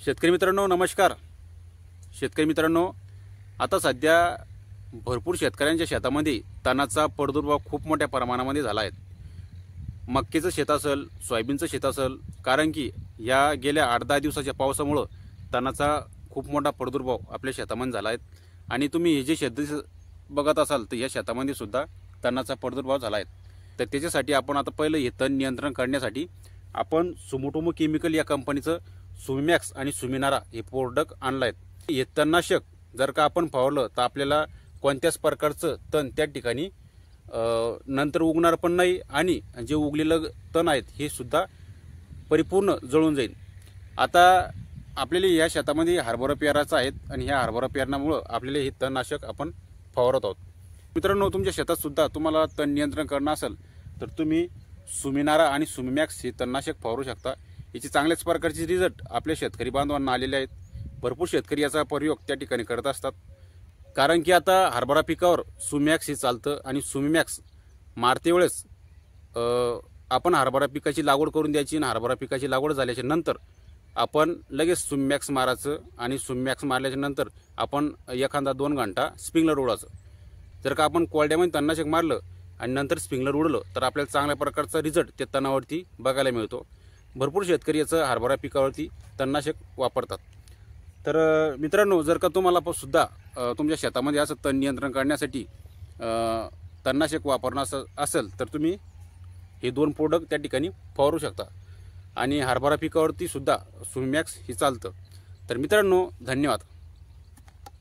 शेतकरी मित्रांनो नमस्कार। शेतकरी मित्रांनो, आता सध्या भरपूर शेतकऱ्यांच्या शेतामध्ये तणाचा प्रादुर्भाव खूप मोठ्या प्रमाणामध्ये झाला आहे। मक्कीचं शेत असेल, सोयाबीनचं शेत असेल, कारण की या गेल्या 8-10 दिवसाच्या पावसामुळे तणाचा खूप मोठा प्रादुर्भाव आपल्या शेतामध्ये झाला आहे। आणि तुम्ही हे जे शेत बघत असाल तर या शेतामध्ये सुद्धा तणाचा प्रादुर्भाव झाला आहे। तर त्याच्यासाठी आपण आता पहिलं हे तण नियंत्रण करण्यासाठी आपण सुमोटोमो केमिकल या कंपनीचं सुमिमॅक्स आणि सुमिनारा हे प्रोडक्ट आणलं आहे। हे तणनाशक जर का आपण फवारलं तर आपल्याला कोणत्याच प्रकारचं तण त्या ठिकाणी नंतर उगणार पण नाही आणि जे उगलेलं तण आहेत हे सुद्धा परिपूर्ण जळून जाईल। आता आपल्याला या शेतामध्ये हरभरा पेरायचा आहे आणि ह्या हरभरा पेरण्यामुळे आपल्याला हे तणनाशक आपण फवारत आहोत। मित्रांनो, तुमच्या शेतात सुद्धा तुम्हाला तण नियंत्रण करणं असेल तर तुम्ही सुमिनारा आणि सुमिमॅक्स हे तणनाशक फवारू शकता। याची चांगल्याच प्रकारचे रिझल्ट आपल्या शेतकरी बांधवांना आलेले आहेत। भरपूर शेतकरी याचा प्रयोग त्या ठिकाणी करत असतात, कारण की आता हरभरा पिकावर सुमिमॅक्स हे चालतं आणि सुमिमॅक्स मारते वेळेस आपण हरभरा पिकाची लागवड करून द्यायची आणि हरभरा पिकाची लागवड झाल्याच्या नंतर आपण लगेच सुमिमॅक्स मारायचं आणि सुमिमॅक्स मारल्याच्या नंतर आपण एखादा 2 घंटा स्प्रिंकलर उडवायचं। जर का आपण कोरड्यामध्ये तणनाशक मारलं आणि नंतर स्प्रिंकलर उडवलं तर आपल्याला चांगल्या प्रकारचा रिझल्ट त्या तणावरती बघायला मिळतो। भरपूर शेतकरी याचं हरभरा पिकावरती तणनाशक वापरतात। तर मित्रांनो, जर का तुम्हाला सुद्धा तुमच्या शेतामध्ये असं तण नियंत्रण करण्यासाठी तणनाशक वापरणं असेल तर तुम्ही हे 2 प्रोडक्ट त्या ठिकाणी फवारू शकता आणि हरभरा पिकावरती सुद्धा सुमिमॅक्स हे चालतं। तर मित्रांनो, धन्यवाद।